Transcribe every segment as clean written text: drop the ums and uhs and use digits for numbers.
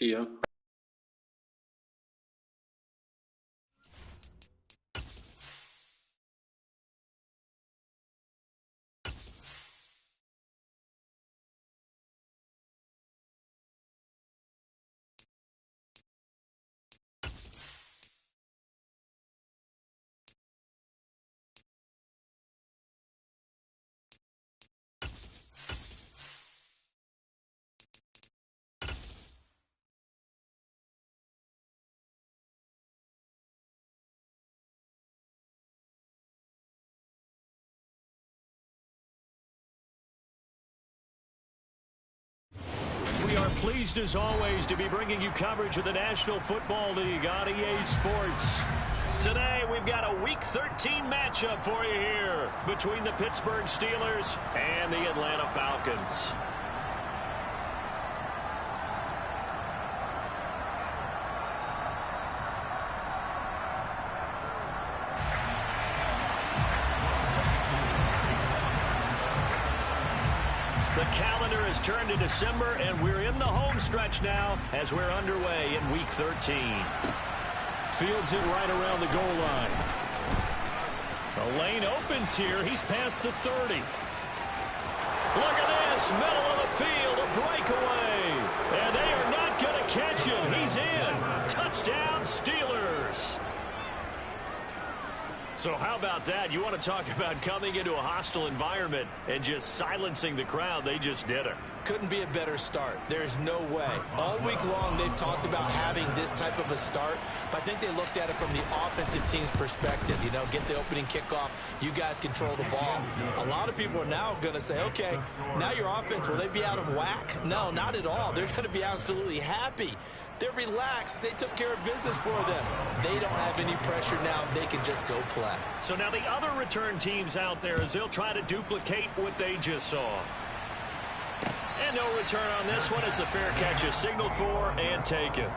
See ya. Pleased as always to be bringing you coverage of the National Football League on EA Sports. Today we've got a Week 13 matchup for you here between the Pittsburgh Steelers and the Atlanta Falcons. The calendar has turned to December, and we're in the home stretch now as we're underway in Week 13. Fields it right around the goal line. The lane opens here. He's past the 30. Look at this. Middle of the field, a breakaway. And they are not going to catch him. He's in. Touchdown, Steelers. So how about that? You want to talk about coming into a hostile environment and just silencing the crowd. They just did it. Couldn't be a better start. There's no way. All week long they've talked about having this type of a start, but I think they looked at it from the offensive team's perspective. You know, get the opening kickoff. You guys control the ball. A lot of people are now going to say, okay, now your offense, will they be out of whack? No, not at all. They're going to be absolutely happy. They're relaxed. They took care of business for them. They don't have any pressure now. They can just go play. So now the other return teams out there as they'll try to duplicate what they just saw. And no return on this one. It's a fair catch is signaled for and taken. The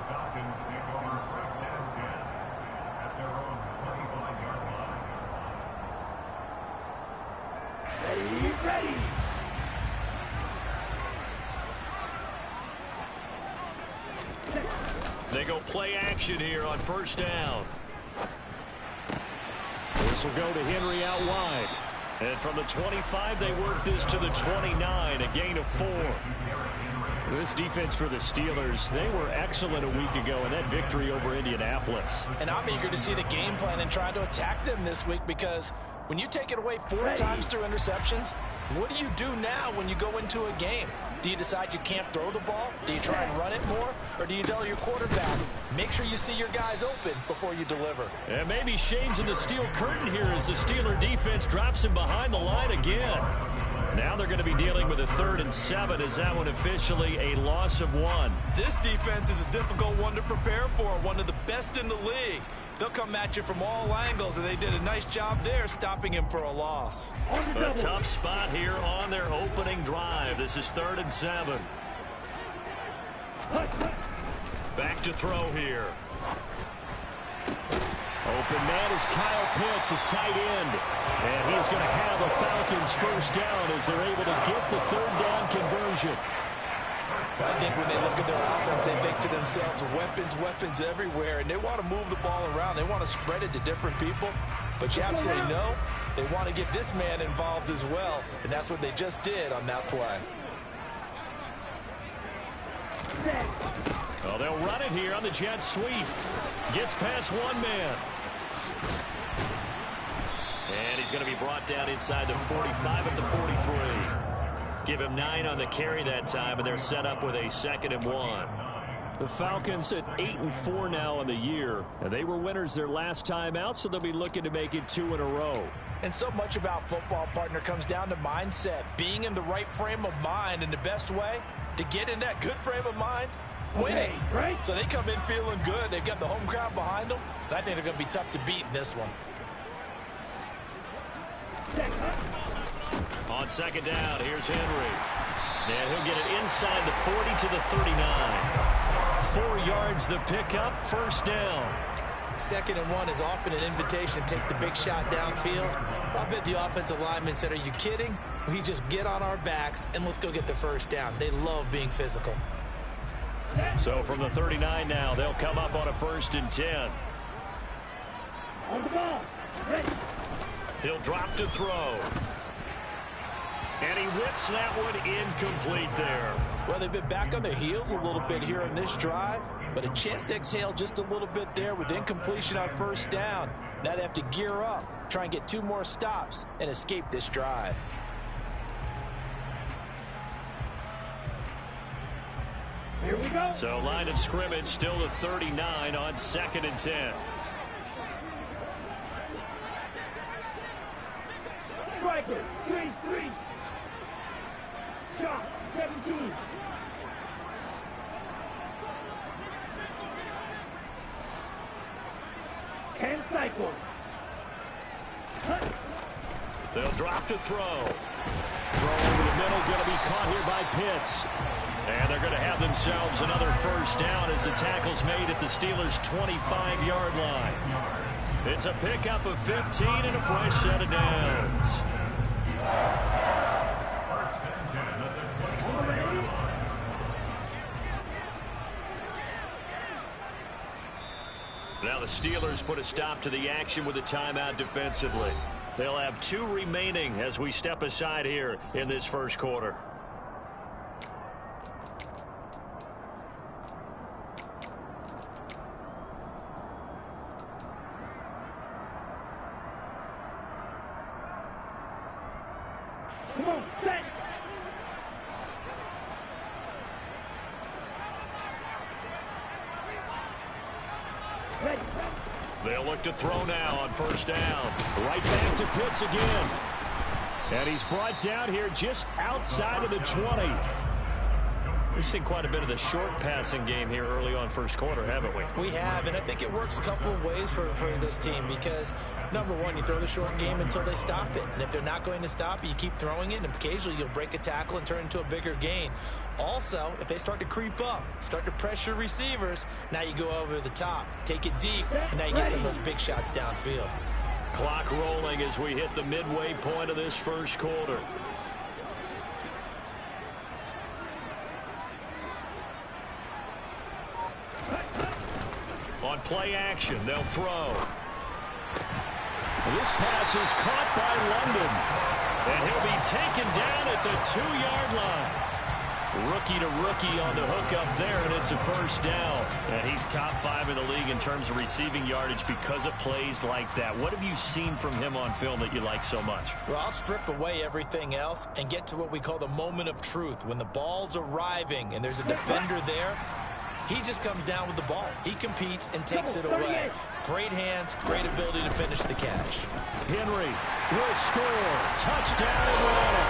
Falcons take over first and 10 at their own 25-yard line. Ready. They go play action here on first down. This will go to Henry out wide. And from the 25, they work this to the 29, a gain of 4. This defense for the Steelers, they were excellent a week ago in that victory over Indianapolis. And I'm eager to see the game plan and try to attack them this week, because when you take it away 4 times through interceptions, what do you do now when you go into a game? Do you decide you can't throw the ball? Do you try and run it more? Or do you tell your quarterback, make sure you see your guys open before you deliver? And maybe shades in the steel curtain here as the Steeler defense drops him behind the line again. Now they're going to be dealing with a 3rd and 7. Is that one officially a loss of 1? This defense is a difficult one to prepare for, one of the best in the league. They'll come at you from all angles, and they did a nice job there stopping him for a loss. A tough spot here on their opening drive. This is 3rd and 7. Back to throw here. Open man is Kyle Pitts, his tight end. And he's going to have a Falcons first down as they're able to get the 3rd down conversion. I think when they look at their offense, they think to themselves, weapons everywhere, and they want to move the ball around. They want to spread it to different people, but you absolutely know they want to get this man involved as well, and that's what they just did on that play. Well, they'll run it here on the jet sweep. Gets past one man. And he's going to be brought down inside the 45 at the 43. Give him 9 on the carry that time, and they're set up with a 2nd and 1. The Falcons at 8-4 now in the year, and they were winners their last time out, so they'll be looking to make it 2 in a row. And so much about football, partner, comes down to mindset, being in the right frame of mind, and the best way to get in that good frame of mind, winning. Right. So they come in feeling good. They've got the home crowd behind them, and I think they're going to be tough to beat in this one. On 2nd down, here's Henry. And he'll get it inside the 40 to the 39. 4 yards the pickup, first down. 2nd and 1 is often an invitation to take the big shot downfield. I bet the offensive lineman said, are you kidding? We just get on our backs and let's go get the first down. They love being physical. So from the 39 now, they'll come up on a 1st and 10. On the ball. Ready. He'll drop to throw. And he whips that one incomplete there. Well, they've been back on their heels a little bit here in this drive, but a chance to exhale just a little bit there with incompletion on 1st down. Now they have to gear up, try and get 2 more stops, and escape this drive. Here we go. So line of scrimmage still the 39 on 2nd and 10. Striker, 3-3. Shot, 17. Can cycle. They'll drop to throw. Throw over the middle, going to be caught here by Pitts. And they're going to have themselves another 1st down as the tackle's made at the Steelers' 25-yard line. It's a pickup of 15 and a fresh set of downs. Now the Steelers put a stop to the action with a timeout defensively. They'll have 2 remaining as we step aside here in this 1st quarter. Come on, set. Ready. They'll look to throw now on 1st down. Right back to Pitts again. And he's brought down here just outside of the 20. We've seen quite a bit of the short passing game here early on 1st quarter, haven't we? We have, and I think it works a couple of ways for this team because, number one, you throw the short game until they stop it. And if they're not going to stop it, you keep throwing it, and occasionally you'll break a tackle and turn into a bigger gain. Also, if they start to creep up, start to pressure receivers, now you go over the top, take it deep, and now you get some of those big shots downfield. Clock rolling as we hit the midway point of this 1st quarter. On play action, they'll throw. This pass is caught by London. And he'll be taken down at the 2-yard line. Rookie to rookie on the hook up there, and it's a 1st down. And he's top 5 in the league in terms of receiving yardage because of plays like that. What have you seen from him on film that you like so much? Well, I'll strip away everything else and get to what we call the moment of truth. When the ball's arriving and there's a defender there, he just comes down with the ball. He competes and takes it away. Great hands, great ability to finish the catch. Henry will score. Touchdown Atlanta.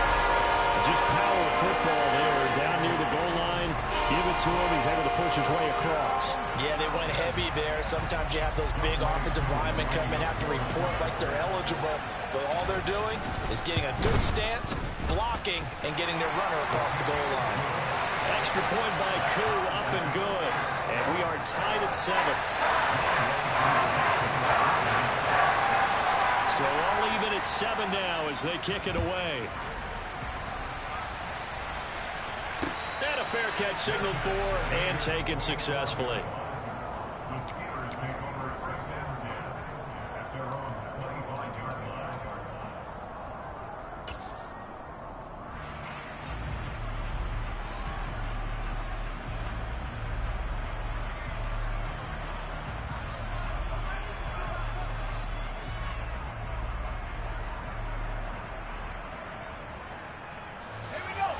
Just power football there down near the goal line. Give it to him. He's able to push his way across. Yeah, they went heavy there. Sometimes you have those big offensive linemen come and have to report like they're eligible. But all they're doing is getting a good stance, blocking, and getting their runner across the goal line. Extra point by Koo, up and good. And we are tied at 7. So all even at 7 now as they kick it away. And a fair catch signaled for and taken successfully. The Steelers take over 1st and 10 at their own 25-yard line.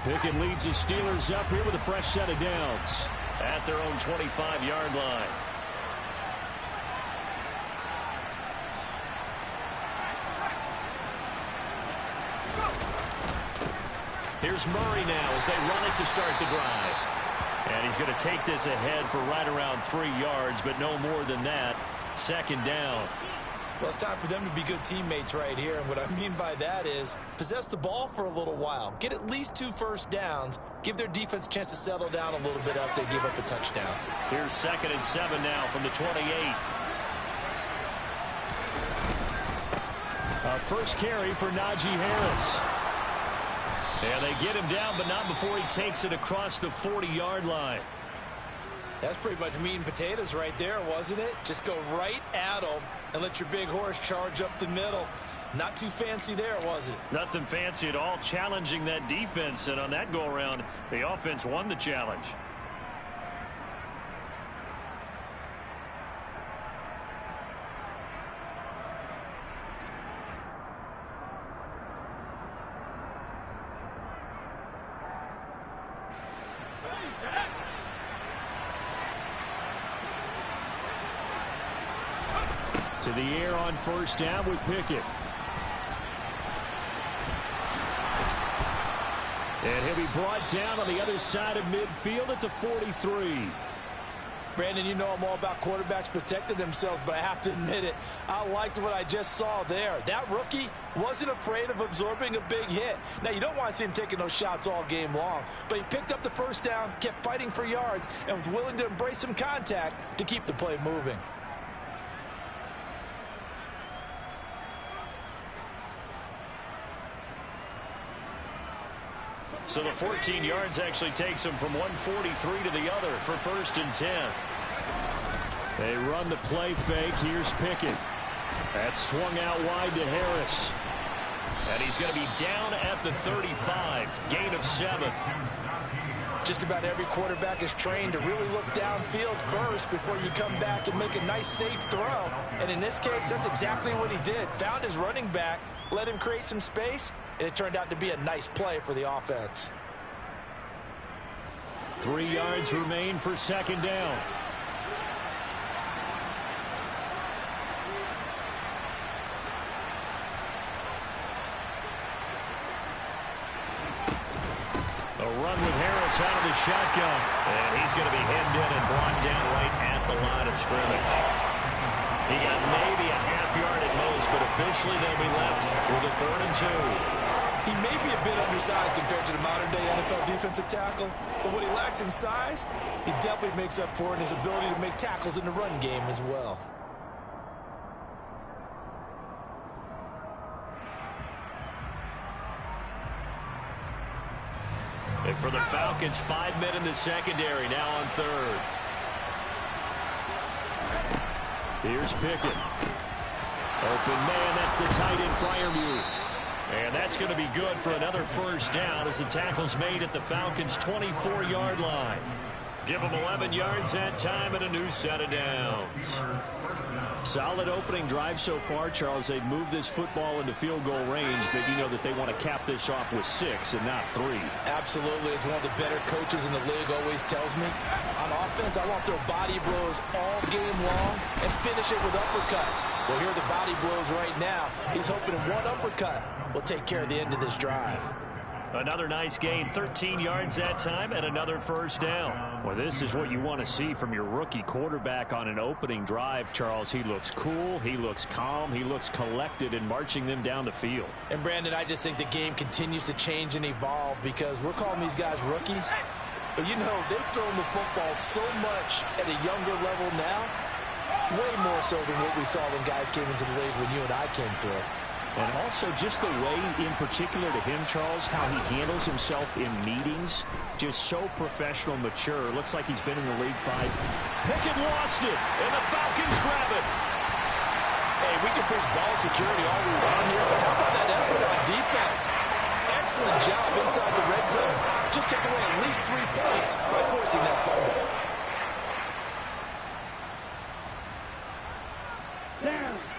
Pickett leads his Steelers up here with a fresh set of downs at their own 25-yard line. Here's Murray now as they run it to start the drive. And he's going to take this ahead for right around 3 yards, but no more than that. 2nd down. Well, it's time for them to be good teammates right here. And what I mean by that is possess the ball for a little while. Get at least 2 first downs. Give their defense a chance to settle down a little bit after they give up a touchdown. Here's 2nd and 7 now from the 28. First carry for Najee Harris. And they get him down, but not before he takes it across the 40-yard line. That's pretty much meat and potatoes right there, wasn't it? Just go right at them and let your big horse charge up the middle. Not too fancy there, was it? Nothing fancy at all, challenging that defense, and on that go-around, the offense won the challenge. To the air on first down with Pickett. And he'll be brought down on the other side of midfield at the 43. Brandon, you know I'm all about quarterbacks protecting themselves, but I have to admit it, I liked what I just saw there. That rookie wasn't afraid of absorbing a big hit. Now, you don't want to see him taking those shots all game long, but he picked up the first down, kept fighting for yards, and was willing to embrace some contact to keep the play moving. So the 14 yards actually takes him from 143 to the other for 1st and 10. They run the play fake. Here's Pickett. That's swung out wide to Harris. And he's going to be down at the 35. Gain of 7. Just about every quarterback is trained to really look downfield first before you come back and make a nice, safe throw. And in this case, that's exactly what he did. Found his running back, let him create some space, and it turned out to be a nice play for the offense. 3 yards remain for 2nd down. A run with Harris out of the shotgun. And he's going to be hemmed in and brought down right at the line of scrimmage. He got maybe a half yard at most, but officially they'll be left with a 3rd and 2. He may be a bit undersized compared to the modern-day NFL defensive tackle, but what he lacks in size, he definitely makes up for in his ability to make tackles in the run game as well. And for the Falcons, 5 men in the secondary, now on 3rd. Here's Pickett. Open man, that's the tight end flyer move. And that's going to be good for another 1st down as the tackle's made at the Falcons' 24-yard line. Give them 11 yards that time and a new set of downs. Solid opening drive so far, Charles. They've moved this football into field goal range, but you know that they want to cap this off with 6 and not 3. Absolutely. As one of the better coaches in the league always tells me, on offense, I want their body blows all game long and finish it with uppercuts. Well, here are the body blows right now. He's hoping one uppercut will take care of the end of this drive. Another nice gain, 13 yards that time, and another 1st down. Well, this is what you want to see from your rookie quarterback on an opening drive, Charles. He looks cool, he looks calm, he looks collected in marching them down the field. And, Brandon, I just think the game continues to change and evolve because we're calling these guys rookies. But, you know, they've thrown the football so much at a younger level now, way more so than what we saw when guys came into the league when you and I came through. And also just the way, in particular to him, Charles, how he handles himself in meetings, just so professional, mature. Looks like he's been in the league 5. Pickett lost it, and the Falcons grab it. Hey, we can preach ball security all we want here, but how about that effort on defense? Excellent job inside the red zone. Just take away at least 3 points by forcing that fumble.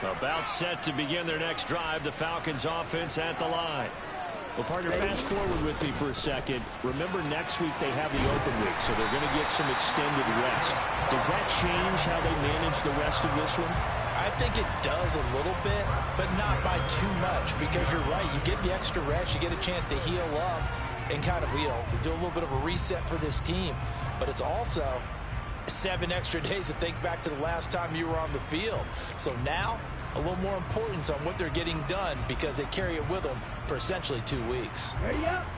About set to begin their next drive, the Falcons offense at the line. Well, partner, fast forward with me for a second. Remember, next week they have the open week, so they're going to get some extended rest. Does that change how they manage the rest of this one? I think it does a little bit, but not by too much, because you're right. You get the extra rest, you get a chance to heal up and kind of, do a little bit of a reset for this team. But it's also 7 extra days to think back to the last time you were on the field. So now, a little more importance on what they're getting done because they carry it with them for essentially 2 weeks.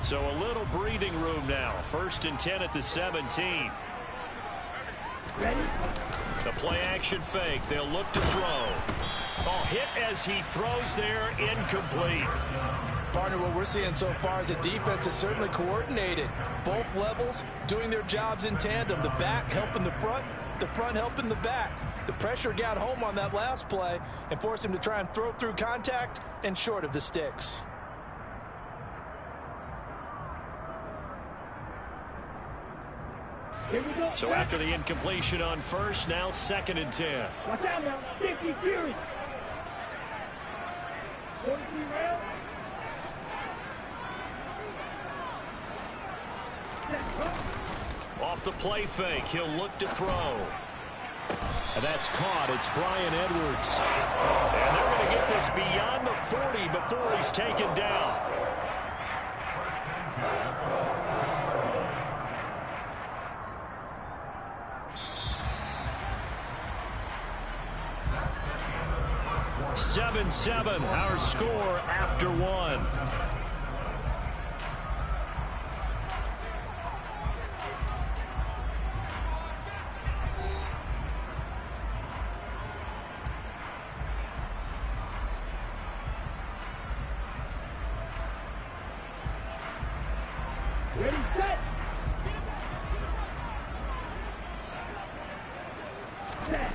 So a little breathing room now. 1st and 10 at the 17. Ready? The play action fake. They'll look to throw. Oh, hit as he throws there, incomplete. Partner, what we're seeing so far is the defense is certainly coordinated. Both levels doing their jobs in tandem. The back helping the front helping the back. The pressure got home on that last play and forced him to try and throw through contact and short of the sticks. Here we go. So after the incompletion on first, now 2nd and 10. Watch out now. 50 Fury. 43 rounds. Off the play fake, he'll look to throw. And that's caught. It's Brian Edwards. And they're going to get this beyond the 40 before he's taken down. (7-7) our score after one. Ready, set. Set.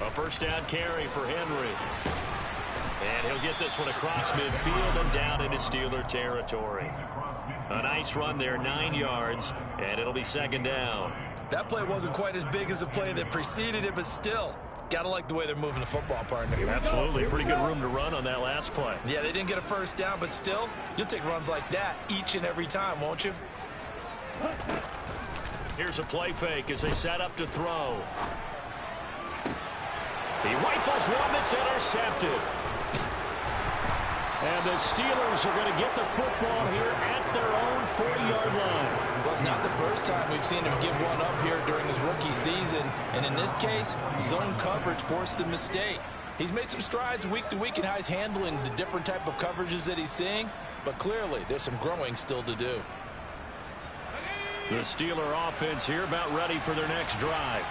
A first down carry for Henry. And he'll get this one across midfield and down into Steeler territory. A nice run there, 9 yards, and it'll be 2nd down. That play wasn't quite as big as the play that preceded it, but still, gotta like the way they're moving the football, partner. Absolutely, pretty good room to run on that last play. Yeah, they didn't get a first down, but still, you'll take runs like that each and every time, won't you? Here's a play fake as they set up to throw. He rifles one that's intercepted. And the Steelers are going to get the football here at their own 40-yard line. Well, it's not the first time we've seen him give one up here during his rookie season. And in this case, zone coverage forced the mistake. He's made some strides week to week in how he's handling the different type of coverages that he's seeing. But clearly, there's some growing still to do. The Steeler offense here about ready for their next drive.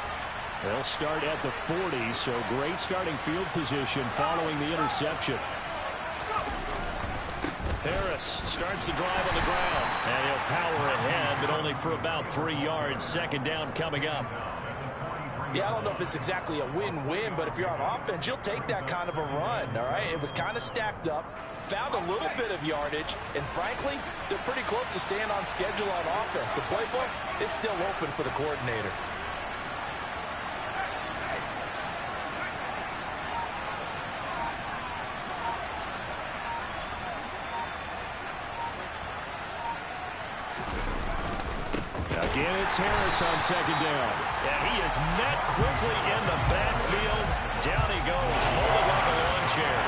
They'll start at the 40, so great starting field position following the interception. Harris starts the drive on the ground, and he'll power ahead, but only for about 3 yards. 2nd down coming up. Yeah, I don't know if it's exactly a win-win, but if you're on offense, you'll take that kind of a run, all right? It was kind of stacked up, found a little bit of yardage, and frankly, they're pretty close to staying on schedule on offense. The playbook is still open for the coordinator. Again, it's Harris on 2nd down. And he is met quickly in the backfield. Down he goes, folded like a lawn chair.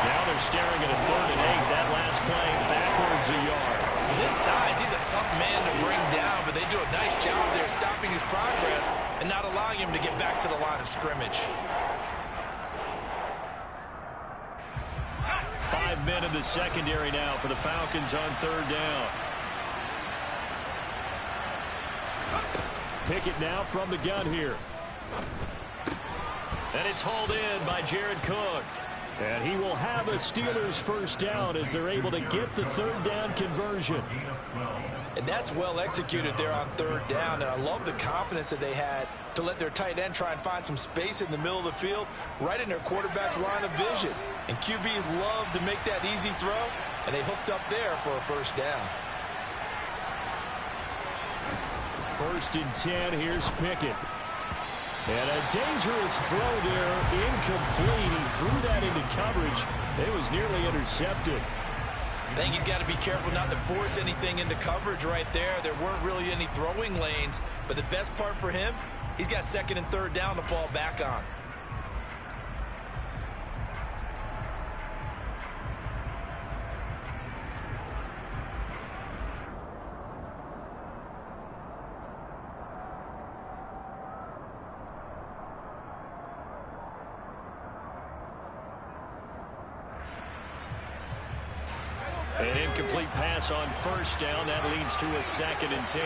Now they're staring at a 3rd and 8. That last play backwards a yard. With his size, he's a tough man to bring down, but they do a nice job there stopping his progress and not allowing him to get back to the line of scrimmage. 5 men in the secondary now for the Falcons on 3rd down. Pickett now from the gun here. And it's hauled in by Jared Cook. And he will have a Steelers first down as they're able to get the 3rd down conversion. And that's well executed there on 3rd down. And I love the confidence that they had to let their tight end try and find some space in the middle of the field, right in their quarterback's line of vision. And QBs love to make that easy throw, and they hooked up there for a first down. 1st and 10, here's Pickett. And a dangerous throw there, incomplete. He threw that into coverage. It was nearly intercepted. I think he's got to be careful not to force anything into coverage right there. There weren't really any throwing lanes, but the best part for him, he's got 2nd and 3rd down to fall back on. An incomplete pass on 1st down. That leads to a 2nd and 10.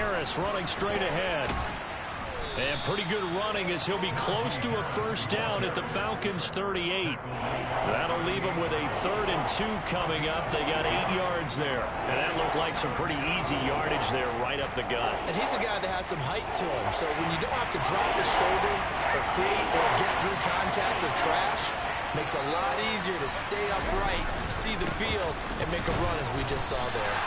Harris running straight ahead. And pretty good running as he'll be close to a first down at the Falcons' 38. That'll leave them with a 3rd and 2 coming up. They got 8 yards there. And that looked like some pretty easy yardage there right up the gut. And he's a guy that has some height to him. So when you don't have to drop his shoulder or create or get through contact or trash, makes it a lot easier to stay upright, see the field, and make a run as we just saw there.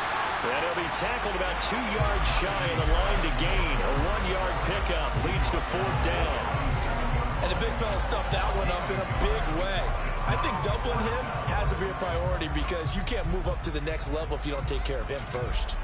And he'll be tackled about 2 yards shy of the line to gain. A 1-yard pickup leads to 4th down. And the big fella stuffed that one up in a big way. I think doubling him has to be a priority because you can't move up to the next level if you don't take care of him first.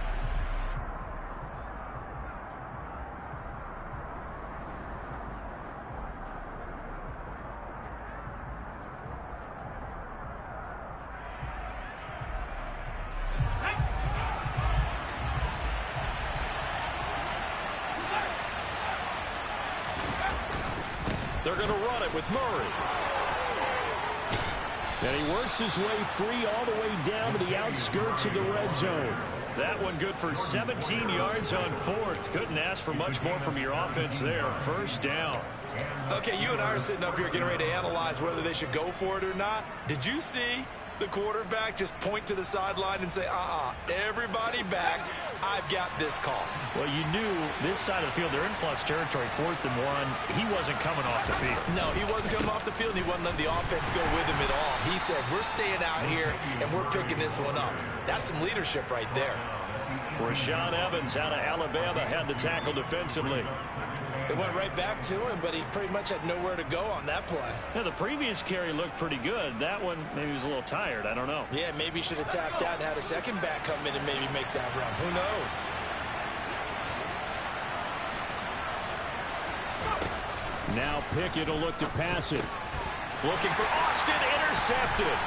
They're going to run it with Murray. And he works his way free all the way down to the outskirts of the red zone. That one good for 17 yards on 4th. Couldn't ask for much more from your offense there. First down. Okay, you and I are sitting up here getting ready to analyze whether they should go for it or not. Did you see the quarterback just point to the sideline and say, everybody back, I've got this call? Well, you knew this side of the field, they're in plus territory, 4th and 1. He wasn't coming off the field. No, he wasn't coming off the field, and he wasn't letting the offense go with him at all. He said, we're staying out here, and we're picking this one up. That's some leadership right there. Rashaan Evans out of Alabama had the tackle defensively. It went right back to him, but he pretty much had nowhere to go on that play. Yeah, the previous carry looked pretty good. That one, maybe he was a little tired. I don't know. Yeah, maybe he should have tapped out and had a second back come in and maybe make that run. Who knows? Now Pickett will look to pass it. Looking for Austin, intercepted.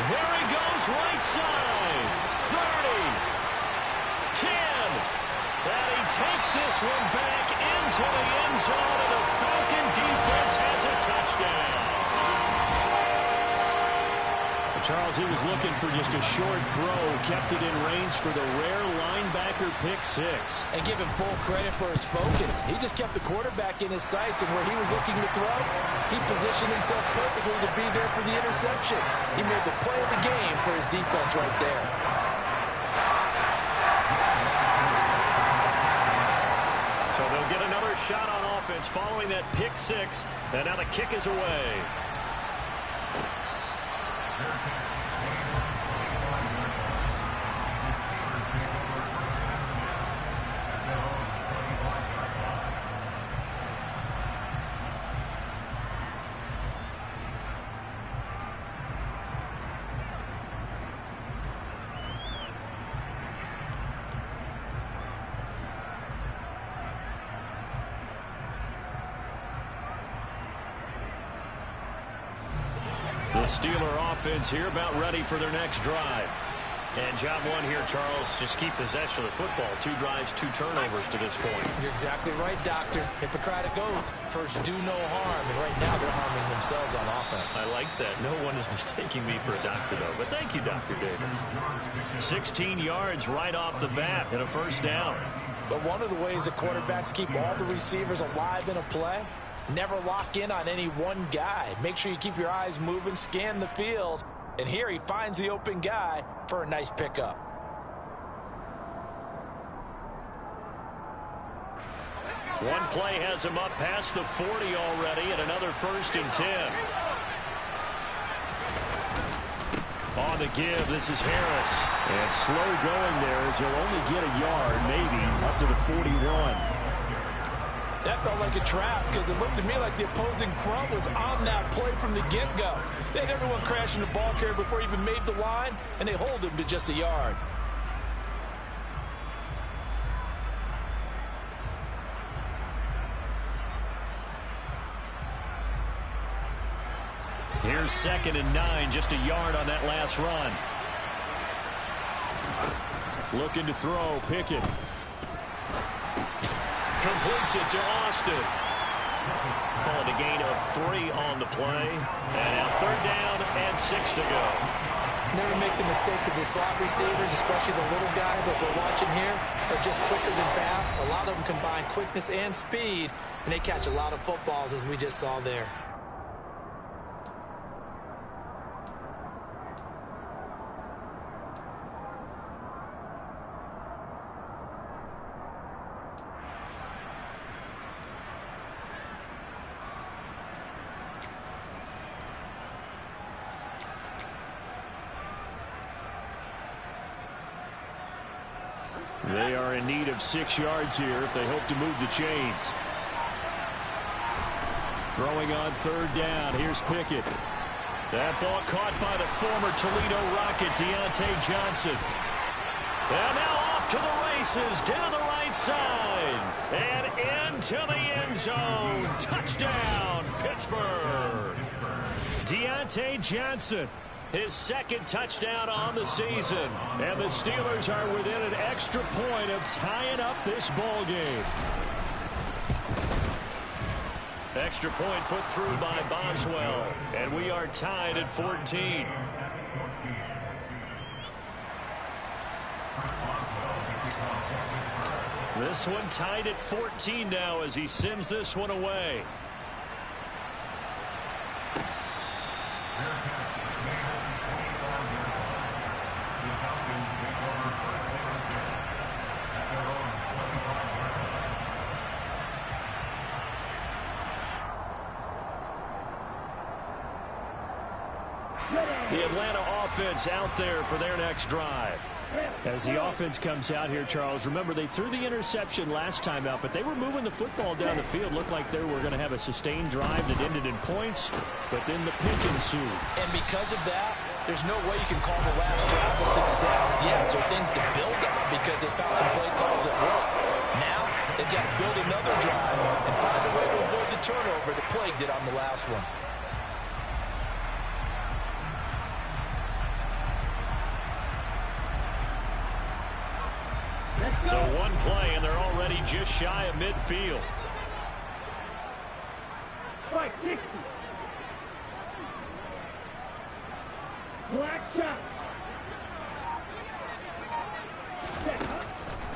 There he goes, right side. 30. 10. And he takes this one back into the end zone, and the Falcon defense has a touchdown. Charles, he was looking for just a short throw, kept it in range for the rare linebacker pick 6. And give him full credit for his focus. He just kept the quarterback in his sights, and where he was looking to throw, he positioned himself perfectly to be there for the interception. He made the play of the game for his defense right there. So they'll get another shot on offense following that pick 6, and now the kick is away. The Steeler offense here about ready for their next drive. And job one here, Charles, just keep possession of the football. 2 drives, 2 turnovers to this point. You're exactly right, Doctor. Hippocratic oath. First, do no harm. And right now, they're harming themselves on offense. I like that. No one is mistaking me for a doctor, though. But thank you, Dr. Davis. 16 yards right off the bat and a first down. But one of the ways that quarterbacks keep all the receivers alive in a play, never lock in on any one guy. Make sure you keep your eyes moving, scan the field. And here he finds the open guy for a nice pickup. One play has him up past the 40 already, and another 1st and 10. On the give, this is Harris. And slow going there as he'll only get a yard, maybe, up to the 41. That felt like a trap because it looked to me like the opposing front was on that play from the get-go. They had everyone crashing the ball carrier before he even made the line, and they hold him to just a yard. Here's 2nd and 9, just a yard on that last run. Looking to throw, Pickett. Completes it to Austin. Called a gain of 3 on the play. And now 3rd down and 6 to go. never make the mistake that the slot receivers, especially the little guys like we're watching here, are just quicker than fast. A lot of them combine quickness and speed, and they catch a lot of footballs, as we just saw there. They are in need of 6 yards here if they hope to move the chains. Throwing on 3rd down. Here's Pickett. That ball caught by the former Toledo Rocket, Deontay Johnson. And now off to the races, down the right side. And into the end zone. Touchdown, Pittsburgh. Deontay Johnson. His 2nd touchdown on the season. And the Steelers are within an extra point of tying up this ball game. Extra point put through by Boswell. And we are tied at 14. This one tied at 14 now as he sends this one away. The Atlanta offense out there for their next drive. As the offense comes out here, Charles, remember they threw the interception last time out, but they were moving the football down the field. Looked like they were going to have a sustained drive that ended in points, but then the pick ensued. And because of that, there's no way you can call the last drive a success. Yes, there are things to build on because they found some play calls that work. Now they've got to build another drive and find a way to avoid the turnover that plagued it on the last one. So one play, and they're already just shy of midfield. Right, 60. Black shot.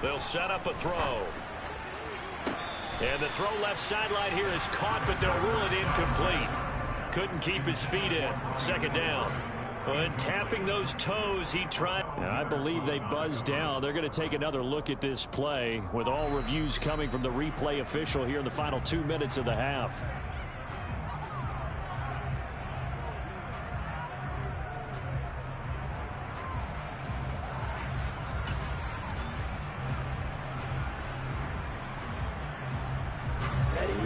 They'll set up a throw. And the throw left sideline here is caught, but they'll rule it incomplete. Couldn't keep his feet in. 2nd down. And tapping those toes, he tried. And I believe they buzzed down. They're going to take another look at this play with all reviews coming from the replay official here in the final 2 minutes of the half.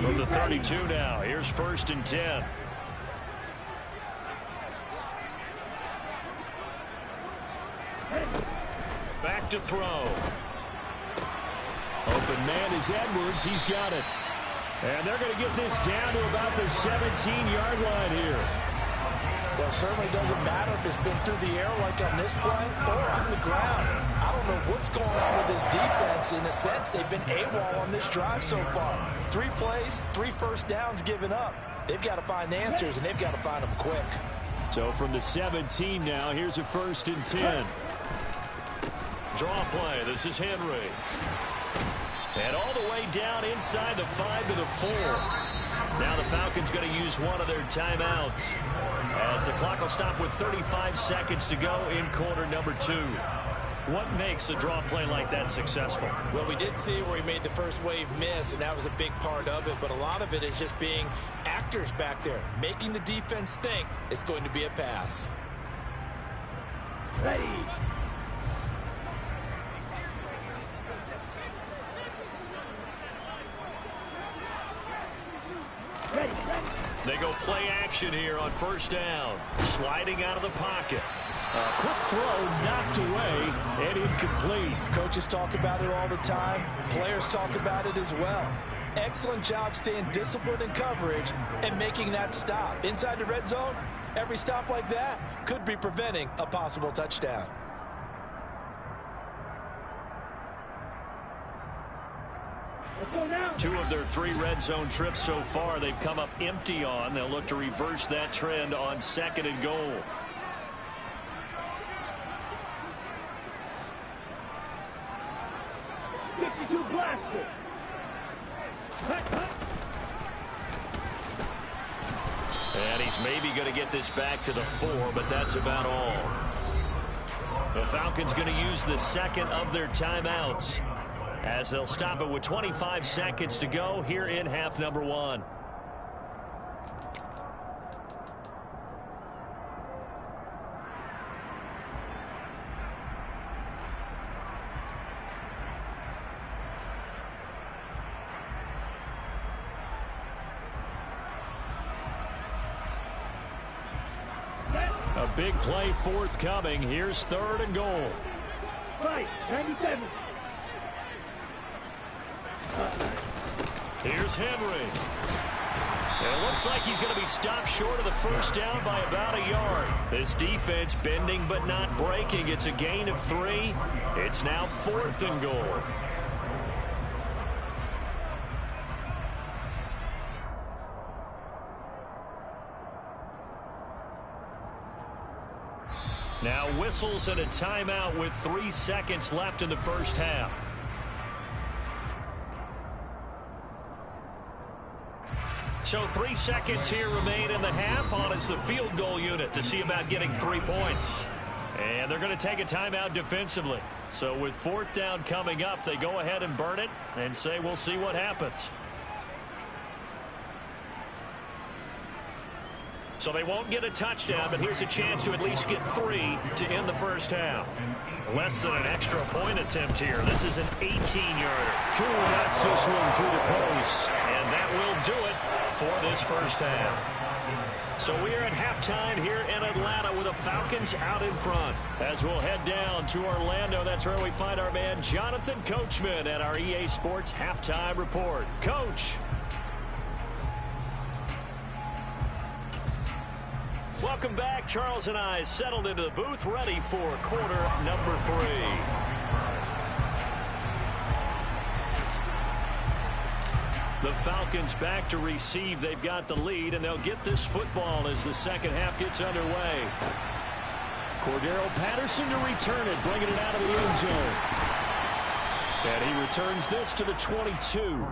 From the 32 now, here's 1st and 10. Back to throw. Open man is Edwards. He's got it. And they're going to get this down to about the 17-yard line here. Well, it certainly doesn't matter if it's been through the air like on this play or on the ground. I don't know what's going on with this defense. In a sense, they've been AWOL on this drive so far. 3 plays, 3 first downs given up. They've got to find answers, and they've got to find them quick. So from the 17 now, here's a 1st and 10. Draw play. This is Henry. And all the way down inside the 5 to the 4. Now the Falcons going to use one of their timeouts as the clock will stop with 35 seconds to go in quarter number 2. What makes a draw play like that successful? Well, we did see where he made the first wave miss, and that was a big part of it. But a lot of it is just being actors back there, making the defense think it's going to be a pass. Ready. They go play action here on 1st down. Sliding out of the pocket. A quick throw knocked away and incomplete. Coaches talk about it all the time. Players talk about it as well. Excellent job staying disciplined in coverage and making that stop. Inside the red zone, every stop like that could be preventing a possible touchdown. Let's go now. 2 of their 3 red zone trips so far they've come up empty on. They'll look to reverse that trend on 2nd and goal. 52 blaster. And he's maybe going to get this back to the 4, but that's about all. The Falcons going to use the second of their timeouts as they'll stop it with 25 seconds to go here in half number 1. A big play forthcoming. Here's 3rd and goal. Fight, 97. Here's Henry. And it looks like he's going to be stopped short of the first down by about a yard. This defense bending but not breaking. It's a gain of 3. It's now 4th and goal. Now whistles and a timeout with 3 seconds left in the first half. So 3 seconds here remain in the half. On is the field goal unit to see about getting 3 points. And they're going to take a timeout defensively. So with 4th down coming up, they go ahead and burn it and say we'll see what happens. So they won't get a touchdown, but here's a chance to at least get 3 to end the first half. Less than an extra point attempt here. This is an 18-yarder. Cool, that's this one through the post. And that will do it for this first half. So we are at halftime here in Atlanta with the Falcons out in front. As we'll head down to Orlando, that's where we find our man Jonathan Coachman at our EA Sports Halftime Report. Coach. Welcome back. Charles and I settled into the booth, ready for quarter number 3. The Falcons back to receive. They've got the lead, and they'll get this football as the second half gets underway. Cordero Patterson to return it, bringing it out of the end zone. And he returns this to the 22.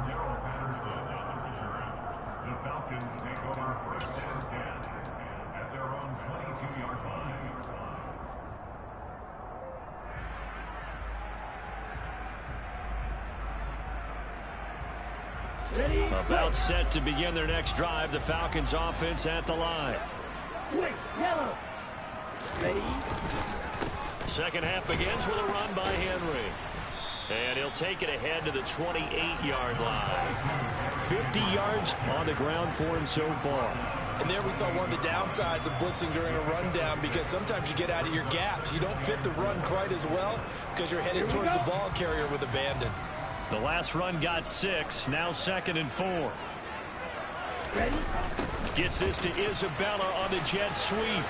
About set to begin their next drive. The Falcons offense at the line. Quick, yellow. Ready. Second half begins with a run by Henry. And he'll take it ahead to the 28-yard line. 50 yards on the ground for him so far. And there we saw one of the downsides of blitzing during a rundown, because sometimes you get out of your gaps. You don't fit the run quite as well because you're headed towards the ball carrier with abandon. The last run got 6. Now 2nd and 4. Ready. Gets this to Isabella on the jet sweep.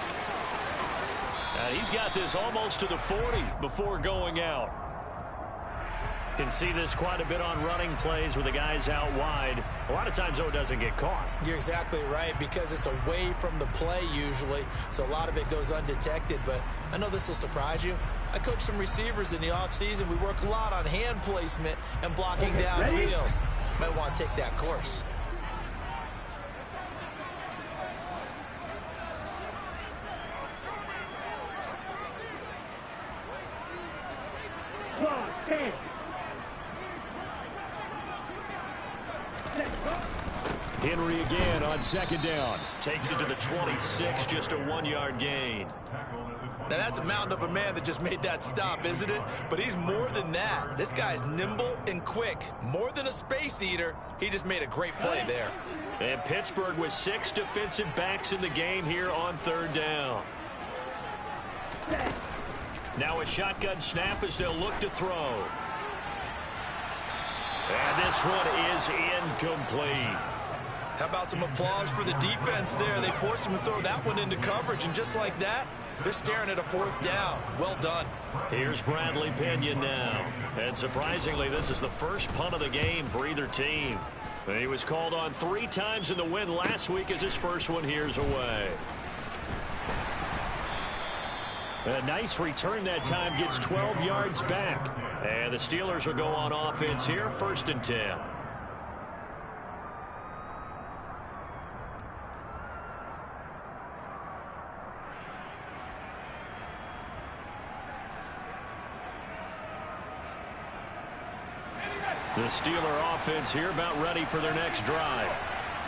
He's got this almost to the 40 before going out. Can see this quite a bit on running plays with the guys out wide. A lot of times, though, it doesn't get caught. You're exactly right, because it's away from the play usually, so a lot of it goes undetected. But I know this will surprise you. I coach some receivers in the offseason. We work a lot on hand placement and blocking downfield. Might want to take that course. Henry again on 2nd down. Takes it to the 26, just a 1-yard gain. Now that's a mountain of a man that just made that stop, isn't it? But he's more than that. This guy's nimble and quick. More than a space eater. He just made a great play there. And Pittsburgh with 6 defensive backs in the game here on 3rd down. Now a shotgun snap as they'll look to throw. And this one is incomplete. How about some applause for the defense there? They forced him to throw that one into coverage, and just like that, they're staring at a 4th down. Well done. Here's Bradley Pinion now. And surprisingly, this is the first punt of the game for either team. He was called on 3 times in the win last week as his first one here's away. A nice return that time, gets 12 yards back. And the Steelers will go on offense here, 1st and 10. The Steeler offense here about ready for their next drive.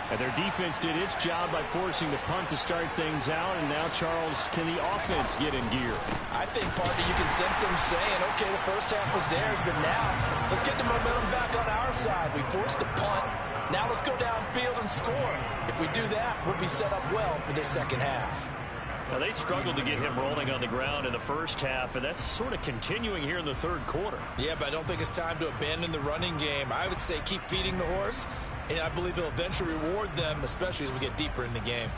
And their defense did its job by forcing the punt to start things out. And now, Charles, can the offense get in gear? I think, partner, you can sense them saying, okay, the first half was theirs, but now let's get the momentum back on our side. We forced a punt. Now let's go downfield and score. If we do that, we'll be set up well for this second half. Now, they struggled to get him rolling on the ground in the first half, and that's sort of continuing here in the third quarter. Yeah, but I don't think it's time to abandon the running game. I would say keep feeding the horse, and I believe he'll eventually reward them, especially as we get deeper in the game.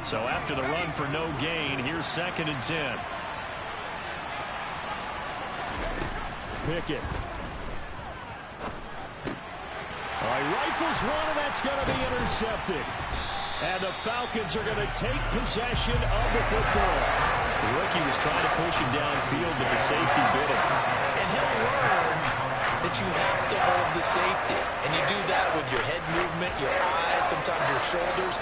So after the run for no gain, here's 2nd and 10. Pickett. All right, rifles one, and that's going to be intercepted. And the Falcons are going to take possession of the football. The rookie was trying to push him downfield, but the safety bit him. And he'll learn that you have to hold the safety. And you do that with your head movement, your eyes, sometimes your shoulders.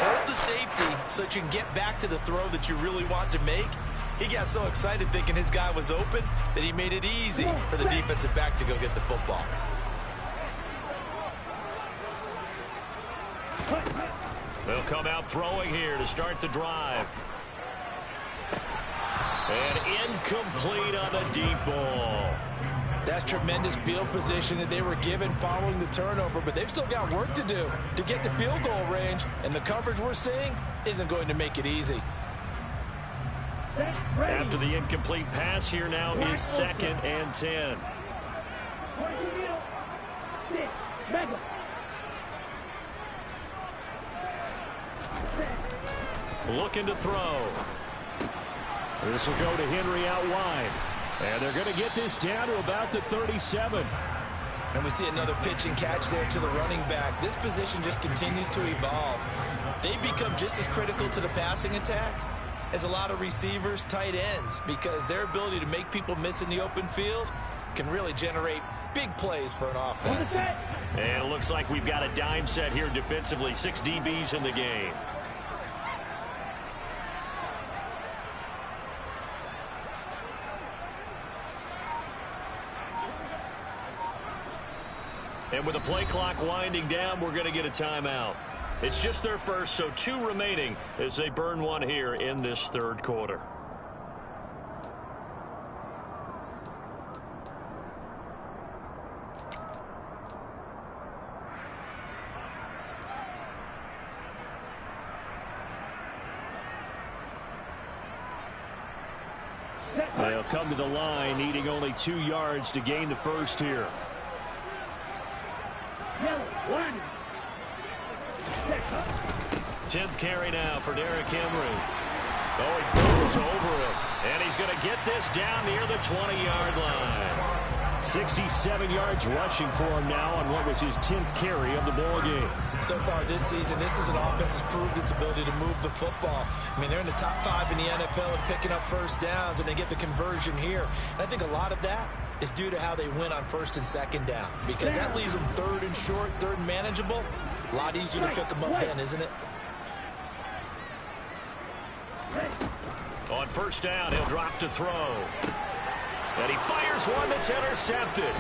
Hold the safety so that you can get back to the throw that you really want to make. He got so excited thinking his guy was open that he made it easy for the defensive back to go get the football. They'll come out throwing here to start the drive. And incomplete on the deep ball. That's tremendous field position that they were given following the turnover, but they've still got work to do to get to field goal range, and the coverage we're seeing isn't going to make it easy. After the incomplete pass, here now is 2nd and 10. Looking to throw. This will go to Henry out wide. And they're going to get this down to about the 37. And we see another pitch and catch there to the running back. This position just continues to evolve. They become just as critical to the passing attack as a lot of receivers, tight ends, because their ability to make people miss in the open field can really generate big plays for an offense. And it looks like we've got a dime set here defensively. 6 DBs in the game. And with the play clock winding down, we're going to get a timeout. It's just their first, so 2 remaining as they burn one here in this third quarter. They'll come to the line, needing only 2 yards to gain the first here. 10th carry now for Derrick Henry. Oh, he goes over him. And he's going to get this down near the 20-yard line. 67 yards rushing for him now on what was his 10th carry of the ball game. So far this season, this is an offense that's proved its ability to move the football. I mean, they're in the top 5 in the NFL and picking up first downs, and they get the conversion here. And I think a lot of that is due to how they win on 1st and 2nd down, because that leaves them 3rd and short, 3rd and manageable. A lot easier to pick them up then, isn't it? On 1st down, he'll drop to throw. And he fires one that's intercepted.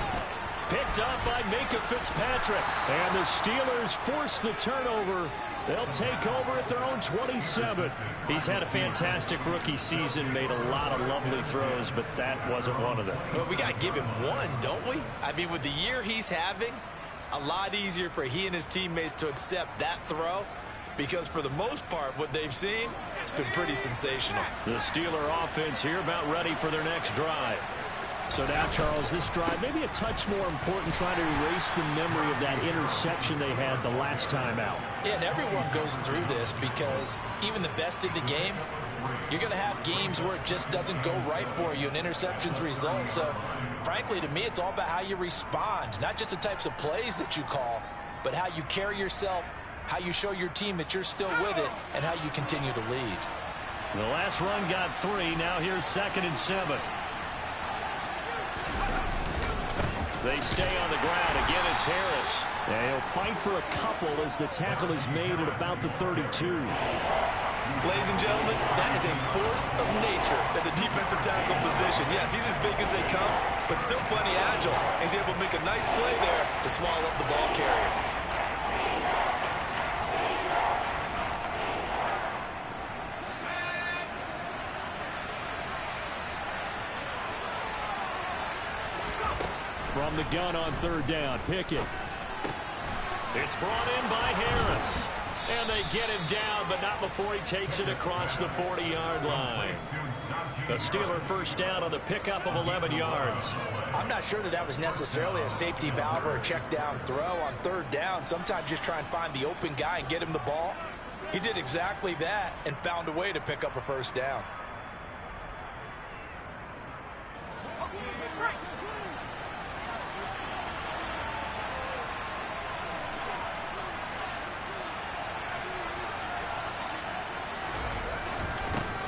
Picked up by Minka Fitzpatrick. And the Steelers force the turnover. They'll take over at their own 27. He's had a fantastic rookie season, made a lot of lovely throws, but that wasn't one of them. Well, we got to give him one, don't we? I mean, with the year he's having, a lot easier for he and his teammates to accept that throw, because for the most part, what they've seen, it's been pretty sensational. The Steeler offense here about ready for their next drive. So now, Charles, this drive maybe a touch more important, trying to erase the memory of that interception they had the last time out. Yeah, and everyone goes through this, because even the best in the game, you're going to have games where it just doesn't go right for you, and interceptions result. So, frankly, to me, it's all about how you respond, not just the types of plays that you call, but how you carry yourself, how you show your team that you're still with it, and how you continue to lead. The last run got 3. Now here's 2nd and 7. They stay on the ground. Again, it's Harris. And he'll fight for a couple as the tackle is made at about the 32. Ladies and gentlemen, that is a force of nature at the defensive tackle position. Yes, he's as big as they come, but still plenty agile. He's able to make a nice play there to small up the ball carrier. From the gun on 3rd down, Pickett. It's brought in by Harris. And they get him down, but not before he takes it across the 40-yard line. The Steeler first down on the pickup of 11 yards. I'm not sure that was necessarily a safety valve or a check down throw on 3rd down. Sometimes just try and find the open guy and get him the ball. He did exactly that and found a way to pick up a 1st down.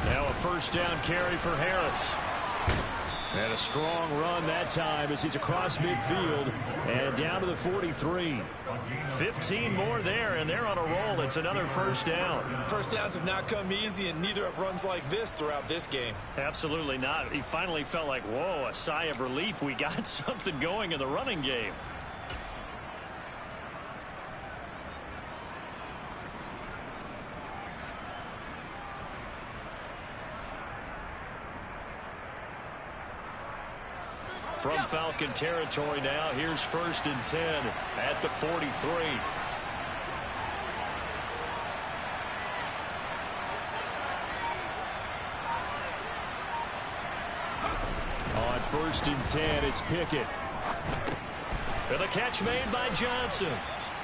Now a 1st down carry for Harris. And a strong run that time as he's across midfield and down to the 43. 15 more there, and they're on a roll. It's another 1st down. 1st downs have not come easy, and neither have runs like this throughout this game. Absolutely not. He finally felt like, whoa, a sigh of relief. We got something going in the running game. From Falcon territory now, here's 1st and 10 at the 43. On 1st and 10, it's Pickett. And the catch made by Johnson.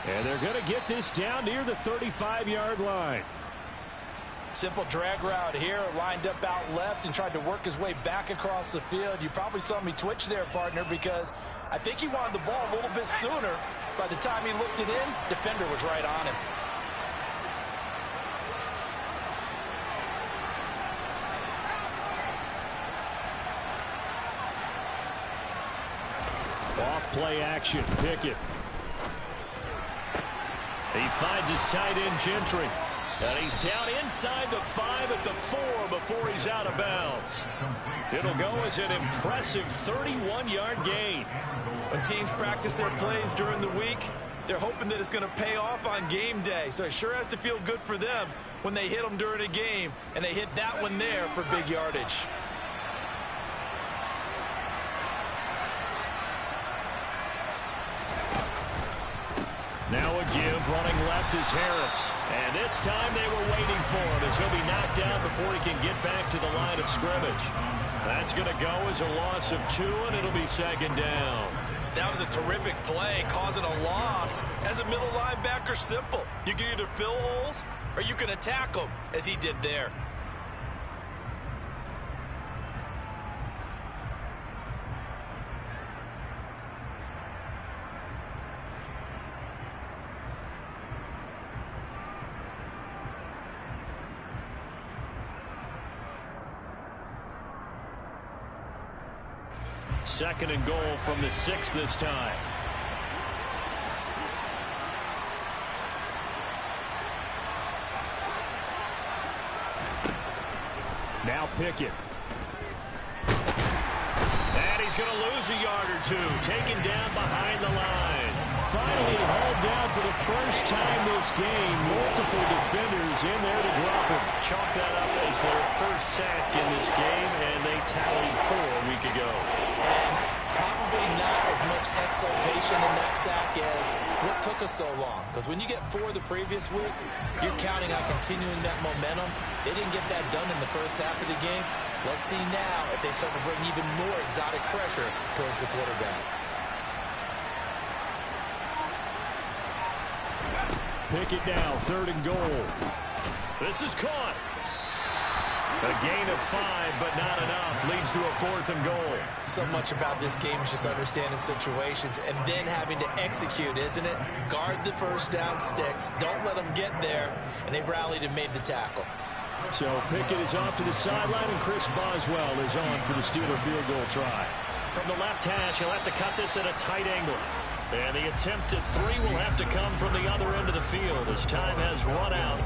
And they're going to get this down near the 35-yard line. Simple drag route here, lined up out left and tried to work his way back across the field. You probably saw me twitch there, partner, because I think he wanted the ball a little bit sooner. By the time he looked it in, defender was right on him. Off play action, Pickett. He finds his tight end, Gentry. And he's down inside the 5 at the 4 before he's out of bounds. It'll go as an impressive 31-yard gain. When teams practice their plays during the week, they're hoping that it's going to pay off on game day. So it sure has to feel good for them when they hit them during a game, and they hit that one there for big yardage. Now a give, running left is Harris. And this time they were waiting for him as he'll be knocked down before he can get back to the line of scrimmage. That's going to go as a loss of 2, and it'll be 2nd down. That was a terrific play, causing a loss. As a middle linebacker, simple. You can either fill holes or you can attack them, as he did there. Second and goal from the 6 this time. Now Pickett. And he's going to lose a yard or 2. Taken down behind the line. Finally hauled down for the first time this game. Multiple defenders in there to drop him. Chalk that up as their first sack in this game, and they tallied 4 a week ago. And probably not as much exultation in that sack as what took us so long. Because when you get 4 the previous week, you're counting on continuing that momentum. They didn't get that done in the first half of the game. Let's see now if they start to bring even more exotic pressure towards the quarterback. Pickett now, 3rd and goal. This is caught. A gain of 5, but not enough. Leads to a 4th and goal. So much about this game is just understanding situations and then having to execute, isn't it? Guard the first down sticks. Don't let them get there. And they rallied and made the tackle. So Pickett is off to the sideline, and Chris Boswell is on for the Steeler field goal try. From the left hash, he'll have to cut this at a tight angle. And the attempt at 3 will have to come from the other end of the field as time has run out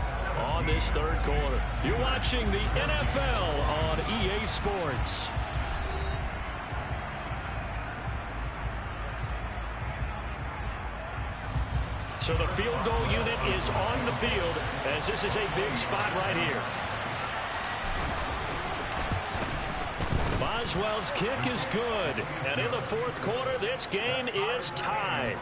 on this third quarter. You're watching the NFL on EA Sports. So the field goal unit is on the field as this is a big spot right here. Boswell's kick is good. And in the fourth quarter, this game is tied.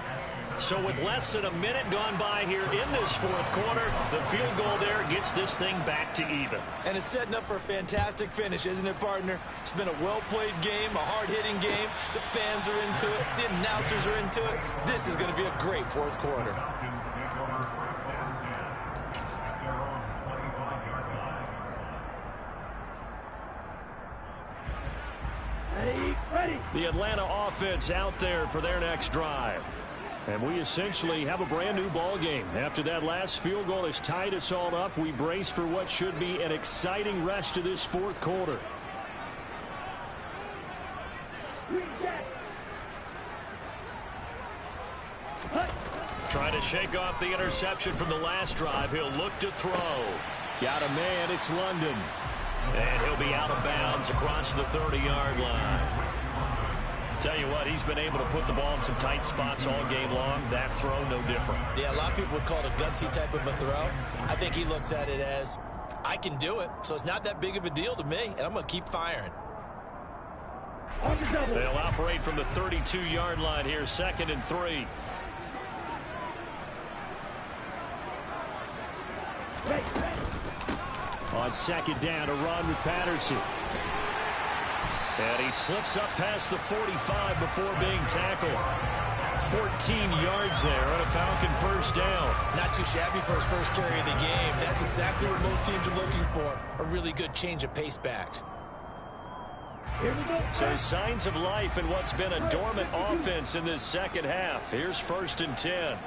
So with less than a minute gone by here in this fourth quarter, the field goal there gets this thing back to even. And it's setting up for a fantastic finish, isn't it, partner? It's been a well-played game, a hard-hitting game. The fans are into it. The announcers are into it. This is going to be a great fourth quarter. Falcons take over first and 10 at their own 25-yard line. Ready. The Atlanta offense out there for their next drive. And we essentially have a brand new ball game. After that last field goal has tied us all up, we brace for what should be an exciting rest of this fourth quarter. Trying to shake off the interception from the last drive. He'll look to throw. Got a man. It's London. And he'll be out of bounds across the 30-yard line. Tell you what, he's been able to put the ball in some tight spots all game long. That throw, no different. Yeah, a lot of people would call it a gutsy type of a throw. I think he looks at it as, I can do it, so it's not that big of a deal to me, and I'm going to keep firing. They'll operate from the 32-yard line here, 2nd and 3. On 2nd down, a run with Patterson. And he slips up past the 45 before being tackled. 14 yards there on a Falcon first down. Not too shabby for his first carry of the game. That's exactly what most teams are looking for. A really good change of pace back. Here we go. So signs of life in what's been a dormant offense in this second half. Here's 1st and 10.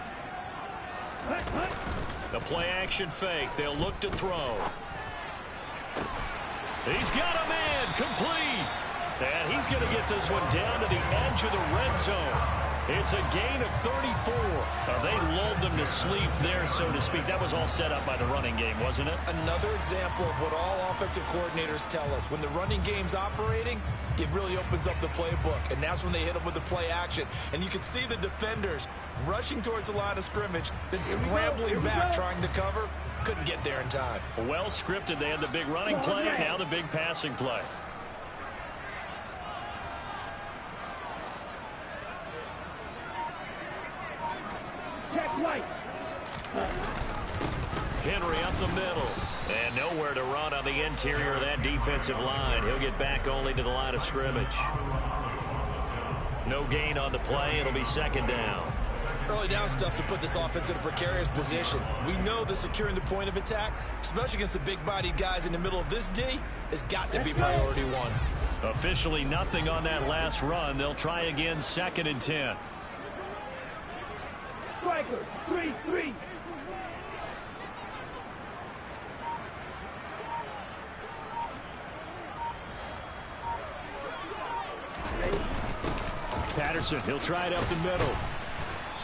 The play action fake. They'll look to throw. He's got a man. Complete. And he's going to get this one down to the edge of the red zone. It's a gain of 34. They lulled them to sleep there, so to speak. That was all set up by the running game, wasn't it? Another example of what all offensive coordinators tell us. When the running game's operating, it really opens up the playbook. And that's when they hit them with the play action. And you can see the defenders rushing towards the line of scrimmage, then scrambling back trying to cover. Couldn't get there in time. Well scripted. They had the big running play, now the big passing play. Henry up the middle. And nowhere to run on the interior of that defensive line. He'll get back only to the line of scrimmage. No gain on the play. It'll be 2nd down. Early down stuff to put this offense in a precarious position. We know that securing the point of attack, especially against the big-bodied guys in the middle of this D, has got to be priority 1. Officially nothing on that last run. They'll try again, 2nd and 10. Striker, 3-3. Patterson, he'll try it up the middle.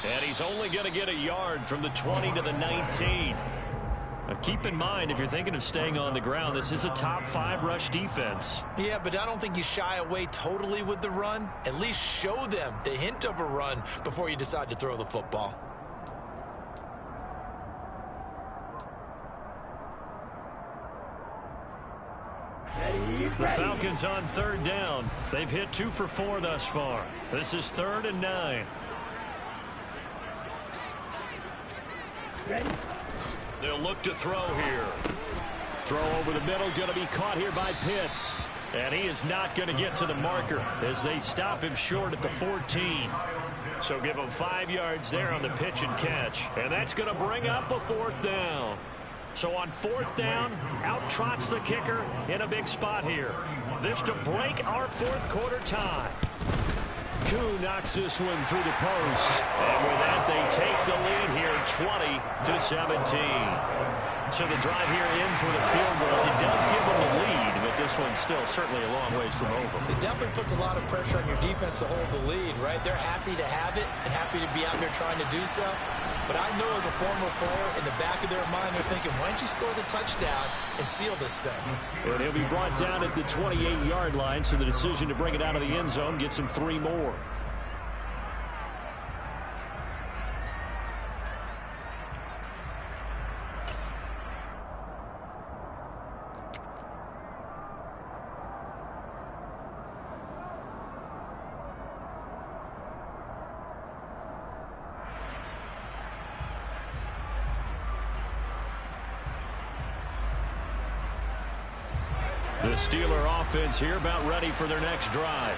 And he's only going to get a yard from the 20 to the 19. Now keep in mind, if you're thinking of staying on the ground, this is a top 5 rush defense. Yeah, but I don't think you shy away totally with the run. At least show them the hint of a run before you decide to throw the football. The Falcons on 3rd down. They've hit 2 for 4 thus far. This is 3rd and 9. Ready? They'll look to throw here. Throw over the middle, going to be caught here by Pitts. And he is not going to get to the marker as they stop him short at the 14. So give him 5 yards there on the pitch and catch. And that's going to bring up a 4th down. So on 4th down, out trots the kicker in a big spot here. This to break our 4th quarter tie. Koo knocks this one through the post. And with that, they take the lead here 20-17. So the drive here ends with a field goal. It does give them the lead, but this one's still certainly a long ways from over. It definitely puts a lot of pressure on your defense to hold the lead, right? They're happy to have it and happy to be out there trying to do so. But I know as a former player, in the back of their mind, they're thinking, why don't you score the touchdown and seal this thing? And he'll be brought down at the 28-yard line, so the decision to bring it out of the end zone gets him 3 more. The Steeler offense here about ready for their next drive.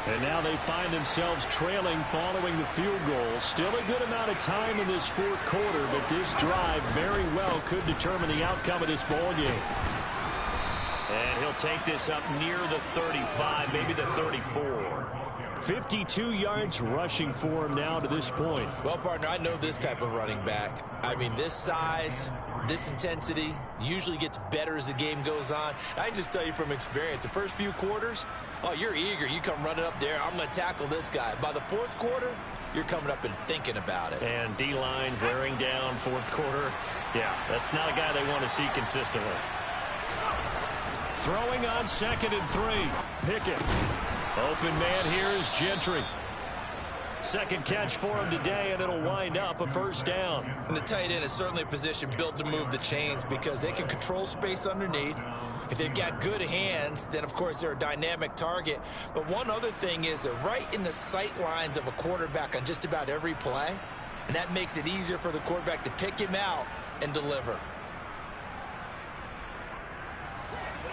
And now they find themselves trailing following the field goal. Still a good amount of time in this 4th quarter, but this drive very well could determine the outcome of this ball game. And he'll take this up near the 35, maybe the 34. 52 yards rushing for him now to this point. Well, partner, I know this type of running back. I mean, this size, this intensity usually gets better as the game goes on. I can just tell you from experience, the first few quarters, oh, you're eager. You come running up there. I'm going to tackle this guy. By the 4th quarter, you're coming up and thinking about it. And D-line wearing down 4th quarter. Yeah, that's not a guy they want to see consistently. Throwing on 2nd and 3. Pickett. Open man here is Gentry. Second catch for him today, and it'll wind up a 1st down. And the tight end is certainly a position built to move the chains because they can control space underneath. If they've got good hands, then, of course, they're a dynamic target. But one other thing is they're right in the sight lines of a quarterback on just about every play, and that makes it easier for the quarterback to pick him out and deliver.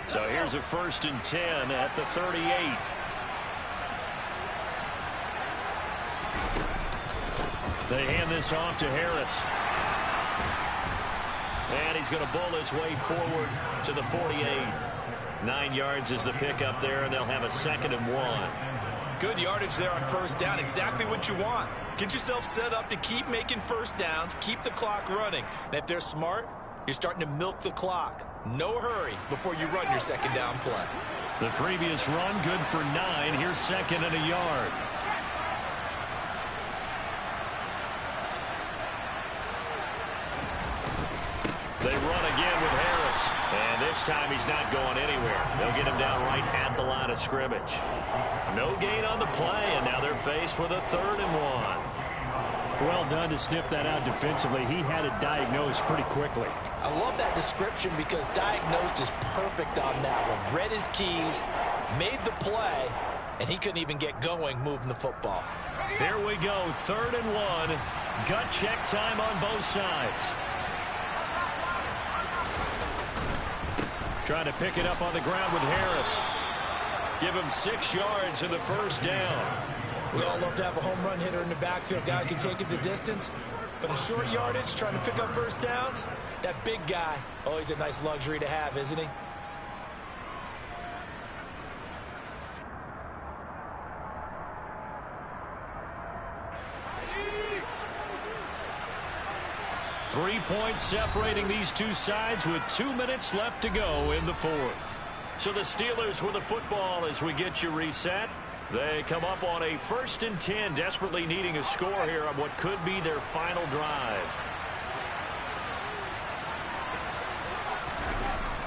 So here's a 1st and 10 at the 38. They hand this off to Harris. And he's going to bull his way forward to the 48. 9 yards is the pickup there, and they'll have a 2nd and 1. Good yardage there on 1st down. Exactly what you want. Get yourself set up to keep making 1st downs, keep the clock running. And if they're smart, you're starting to milk the clock. No hurry before you run your 2nd down play. The previous run, good for 9. Here's 2nd and a yard. They run again with Harris. And this time he's not going anywhere. They'll get him down right at the line of scrimmage. No gain on the play, and now they're faced with a 3rd and 1. Well done to sniff that out defensively. He had it diagnosed pretty quickly. I love that description because diagnosed is perfect on that one. Read his keys, made the play, and he couldn't even get going moving the football. Here we go, 3rd and 1. Gut check time on both sides. Trying to pick it up on the ground with Harris. Give him 6 yards in the 1st down. We all love to have a home run hitter in the backfield. Guy can take it the distance. But in short yardage, trying to pick up 1st downs, that big guy, always a nice luxury to have, isn't he? Three points separating these two sides with 2 minutes left to go in the 4th. So the Steelers with the football as we get you reset. They come up on a 1st and 10, desperately needing a score here on what could be their final drive.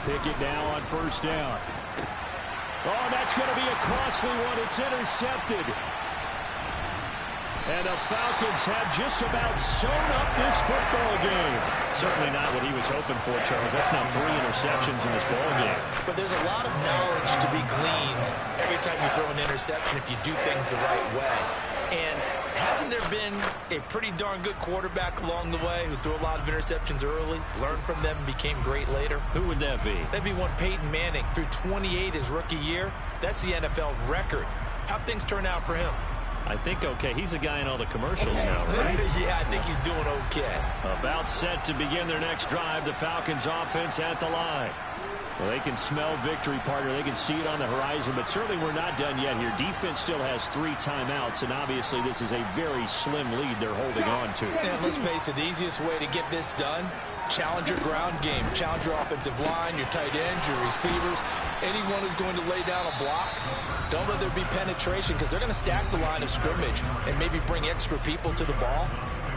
Pickett now on 1st down. Oh, that's going to be a costly one. It's intercepted. And the Falcons have just about sewn up this football game. Certainly not what he was hoping for, Charles. That's now 3 interceptions in this ball game. But there's a lot of knowledge to be gleaned every time you throw an interception if you do things the right way. And hasn't there been a pretty darn good quarterback along the way who threw a lot of interceptions early, learned from them, and became great later? Who would that be? That'd be one Peyton Manning. Threw 28 his rookie year. That's the NFL record. How'd things turn out for him? I think okay. He's a guy in all the commercials now, right? Yeah, I think he's doing okay. About set to begin their next drive. The Falcons offense at the line. Well, they can smell victory, partner. They can see it on the horizon, but certainly we're not done yet here. Defense still has 3 timeouts, and obviously this is a very slim lead they're holding on to. And let's face it, the easiest way to get this done, challenge your ground game. Challenge your offensive line, your tight ends, your receivers. Anyone who's going to lay down a block, don't let there be penetration because they're going to stack the line of scrimmage and maybe bring extra people to the ball.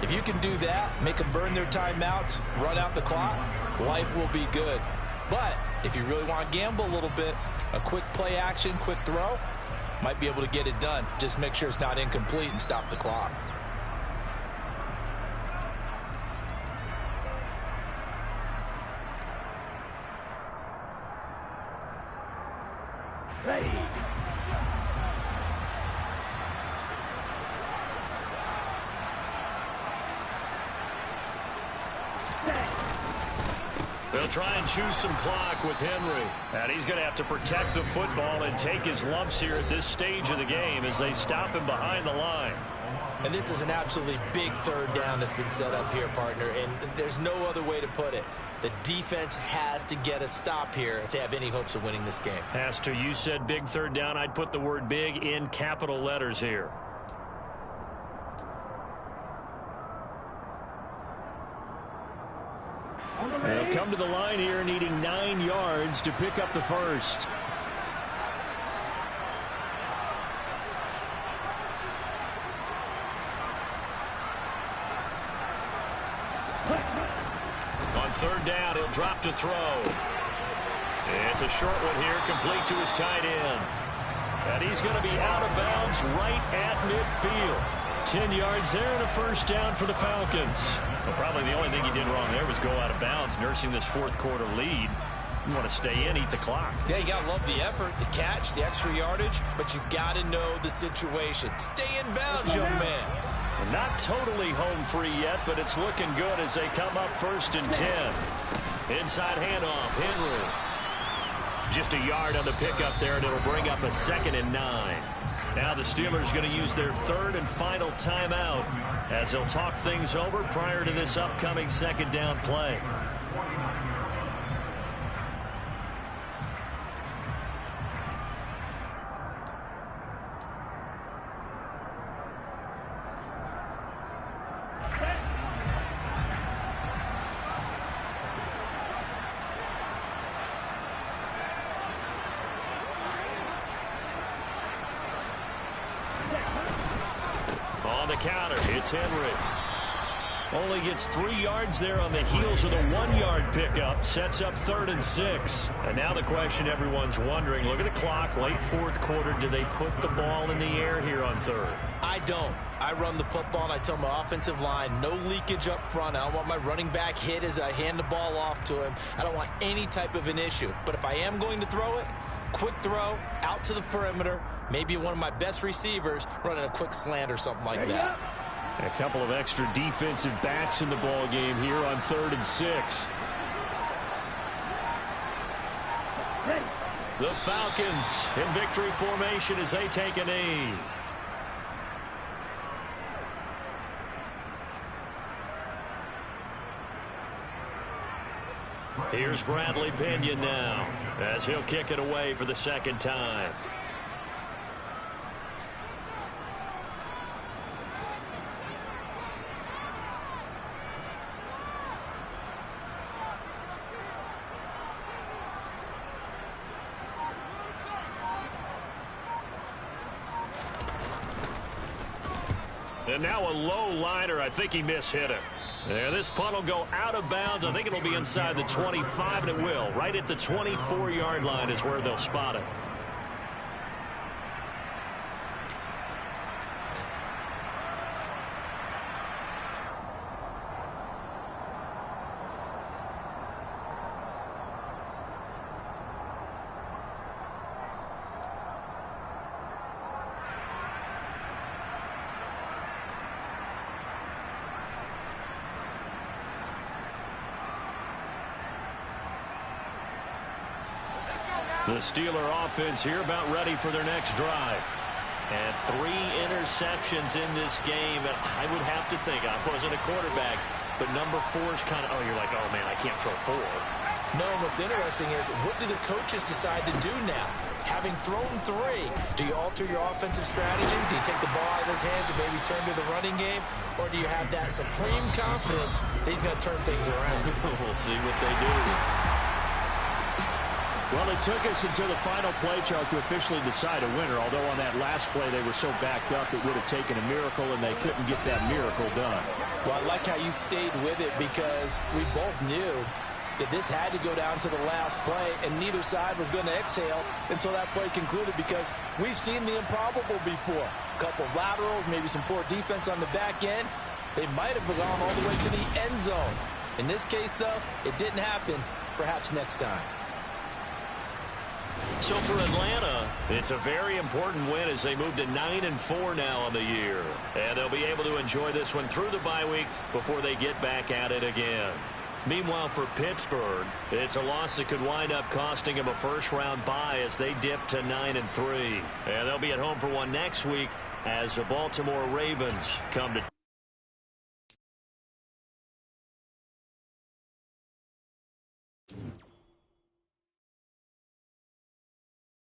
If you can do that, make them burn their timeouts, run out the clock, life will be good. But if you really want to gamble a little bit, a quick play action, quick throw, might be able to get it done. Just make sure it's not incomplete and stop the clock. Ready. They'll try and choose some clock with Henry. And he's going to have to protect the football and take his lumps here at this stage of the game as they stop him behind the line. And this is an absolutely big third down that's been set up here, partner, and there's no other way to put it. The defense has to get a stop here if they have any hopes of winning this game. Has to. You said big third down. I'd put the word big in capital letters here. They'll come to the line here needing 9 yards to pick up the first. On third down, he'll drop to throw. It's a short one here, complete to his tight end. And he's going to be out of bounds right at midfield. 10 yards there and a first down for the Falcons. Well, probably the only thing he did wrong there was go out of bounds, nursing this fourth quarter lead. You want to stay in, eat the clock. Yeah, you got to love the effort, the catch, the extra yardage, but you got to know the situation. Stay in bounds, young man. Well, not totally home free yet, but it's looking good as they come up 1st and 10. Inside handoff, Henry. Just a yard on the pickup there, and it'll bring up a 2nd and 9. Now the Steelers going to use their 3rd and final timeout as they'll talk things over prior to this upcoming 2nd down play. On the counter, it's Henry. Only gets 3 yards there on the heels of the 1-yard pickup. Sets up 3rd and 6. And now the question everyone's wondering, look at the clock, late 4th quarter. Do they put the ball in the air here on 3rd? I don't. I run the football, and I tell my offensive line, no leakage up front. I don't want my running back hit as I hand the ball off to him. I don't want any type of an issue. But if I am going to throw it, quick throw, out to the perimeter, maybe one of my best receivers running a quick slant or something like that. A couple of extra defensive backs in the ball game here on 3rd and 6. Ready. The Falcons in victory formation as they take a knee. Here's Bradley Pinion now as he'll kick it away for the 2nd time. And now a low liner. I think he mishit it. There, this punt will go out of bounds. I think it'll be inside the 25, and it will. Right at the 24-yard line is where they'll spot it. The Steeler offense here about ready for their next drive. And 3 interceptions in this game. And I would have to think, I wasn't a quarterback, but number 4 is kind of, you're like, oh, man, I can't throw 4. No, what's interesting is, what do the coaches decide to do now? Having thrown 3, do you alter your offensive strategy? Do you take the ball out of his hands and maybe turn to the running game? Or do you have that supreme confidence that he's going to turn things around? We'll see what they do. Well, it took us until the final play, Charles, to officially decide a winner. Although on that last play they were so backed up, it would have taken a miracle, and they couldn't get that miracle done. Well, I like how you stayed with it, because we both knew that this had to go down to the last play, and neither side was going to exhale until that play concluded, because we've seen the improbable before. A couple of laterals, maybe some poor defense on the back end. They might have gone all the way to the end zone. In this case, though, it didn't happen. Perhaps next time. So for Atlanta, it's a very important win as they move to 9-4 now on the year. And they'll be able to enjoy this one through the bye week before they get back at it again. Meanwhile, for Pittsburgh, it's a loss that could wind up costing them a first-round bye as they dip to 9-3. And they'll be at home for one next week as the Baltimore Ravens come to